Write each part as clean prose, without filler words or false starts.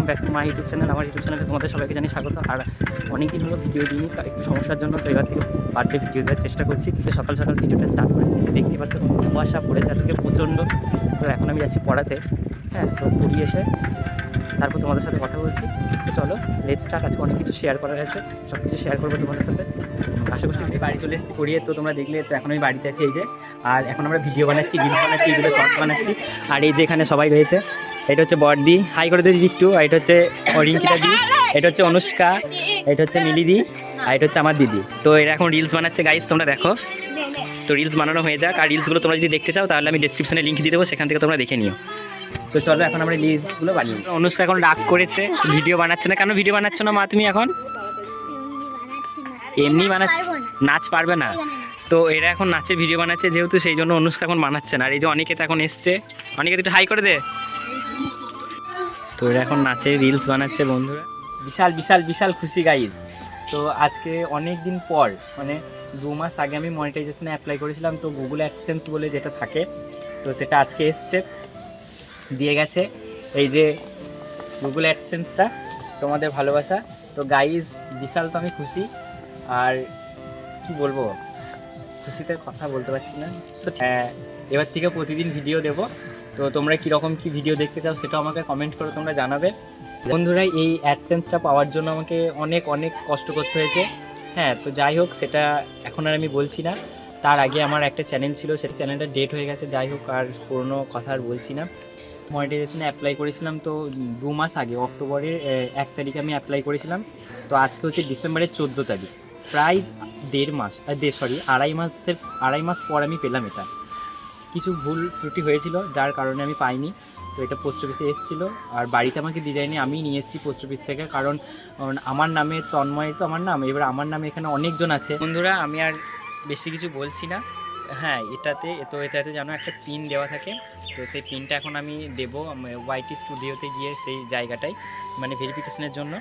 Back to my YouTube channel. আমার YouTube চ্যানেলে তোমাদের সবাইকে জানি স্বাগত। আর অনেকদিন হলো ভিডিও দিইনি, একটু সমস্যার জন্য, তো এবার থেকে বার্থডে ভিডিও দেওয়ার চেষ্টা করছি। সকাল সকাল ভিডিওটা স্টার্ট করে দিয়েছি, দেখতেই পাচ্ছ কুয়াশা পড়েছে আজকে প্রচণ্ড। তো এখন আমি যাচ্ছি পড়াতে, হ্যাঁ। তো পড়িয়ে এসে তারপর তোমাদের সাথে কথা বলছি। তো চলো লেটস স্টার্ট। আজকে অনেক কিছু শেয়ার করার আছে, সব কিছু শেয়ার করবো তোমাদের সাথে। আশা করছি আমি বাড়ি চলে এসেছি পড়িয়ে, তো তোমরা দেখলে। তো এখন আমি বাড়িতে আছি, এই যে। আর এখন আমরা ভিডিও বানাচ্ছি, রিলস বানাচ্ছি, এগুলো শর্টস বানাচ্ছি। আর এই যে এখানে সবাই রয়েছে, এটা হচ্ছে বড়দি, হাই করে দিদি একটু। আর এটা হচ্ছে রিঙ্কিতা দি, এটা হচ্ছে অনুষ্কা, এটা হচ্ছে মিলিদি, আর এটা হচ্ছে আমার দিদি। তো এরা এখন রিলস বানাচ্ছে গাইস, তোমরা দেখো। তো রিলস বানানো হয়ে যাক, আর রিলসগুলো তোমরা যদি দেখতে চাও তাহলে আমি ডেসক্রিপশনে লিঙ্ক দিয়ে দেবো, সেখান থেকে তোমরা দেখে নিও। তো চলো এখন আমরা রিলসগুলো বানিয়ে। অনুষ্কা এখন রাগ করেছে, ভিডিও বানাচ্ছে না। কেন ভিডিও বানাচ্ছ না মা তুমি এখন? এমনি বানাচ্ছ, নাচ পারবে না। তো এরা এখন নাচের ভিডিও বানাচ্ছে যেহেতু, সেই জন্য অনুষ্কা এখন বানাচ্ছে না। আর এই যে অনিকেত এখন এসছে, অনিকেত একটু হাই করে দে। তো এরা এখন নাচের রিলস বানাচ্ছে বন্ধুরা। বিশাল বিশাল বিশাল খুশি গাইজ। তো আজকে অনেক দিন পর, মানে 2 মাস আগে আমি মনিটাইজেশনে অ্যাপ্লাই করেছিলাম। তো গুগল অ্যাডসেন্স বলে যেটা থাকে, তো সেটা আজকে এসছে, দিয়ে গেছে। এই যে গুগল অ্যাডসেন্সটা, তোমাদের ভালোবাসা। তো গাইজ বিশাল, তো আমি খুশি। আর কি বলবো, খুশিতে কথা বলতে পারছি না। এবার থেকে প্রতিদিন ভিডিও দেব। তো তোমরা কীরকম কী ভিডিও দেখতে চাও সেটাও আমাকে কমেন্ট করে তোমরা জানাবে। বন্ধুরা, এই অ্যাডসেন্সটা পাওয়ার জন্য আমাকে অনেক অনেক কষ্ট করতে হয়েছে, হ্যাঁ। তো যাই হোক, সেটা এখন আর আমি বলছি না। তার আগে আমার একটা চ্যানেল ছিল, সেটা চ্যানেলটা ডেট হয়ে গেছে। যাই হোক, আর পুরনো কথা আর বলছি না। মনিটাইজেশনে অ্যাপ্লাই করেছিলাম তো 2 মাস আগে, অক্টোবরের 1 তারিখে আমি অ্যাপ্লাই করেছিলাম। তো আজকে হচ্ছে ডিসেম্বরের 14 তারিখ, প্রায় 1.5 মাস, আড়াই মাস পর আমি পেলাম এটা। কিছু ভুল ত্রুটি হয়েছিল যার কারণে আমি পাইনি। তো এটা পোস্ট অফিসে এসেছিলো, আর বাড়িতে আমাকে দিয়ে যায়নি, আমি নিয়ে এসেছি পোস্ট অফিস থেকে। কারণ আমার নামে তন্ময়, তো আমার নাম, এবার আমার নামে এখানে অনেকজন আছে। বন্ধুরা, আমি আর বেশি কিছু বলছি না। হ্যাঁ, এটাতে যেন একটা পিন দেওয়া থাকে। তো সেই পিনটা এখন আমি দেবো ওয়াইটি স্টুডিওতে গিয়ে, সেই জায়গাটায়, মানে ভেরিফিকেশনের জন্য।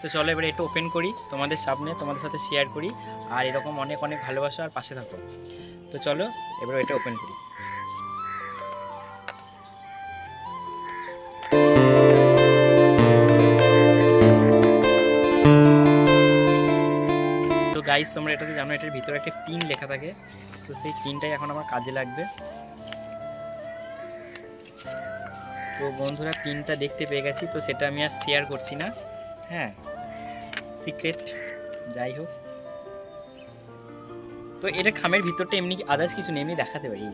তো চলো এবার এটা ওপেন করি তোমাদের সামনে, তোমাদের সাথে শেয়ার করি। আর এরকম অনেক অনেক ভালোবাসা আর পাশে থাকো। তো চলো এবার এটা ওপেন করি। তো গাইস, তোমরা এটাতে জানো, এটার ভিতরে একটা পিন লেখা থাকে। তো সেই পিনটাই এখন আমার কাজে লাগবে। তো বন্ধুরা, পিনটা দেখতে পেয়ে গেছি, তো সেটা আমি আর শেয়ার করছি না, হ্যাঁ, সিক্রেট। যাই হোক, তো এটা খামের ভিতরটা এমনি আদার্স কিছু নেই, এমনি দেখাতে পারি।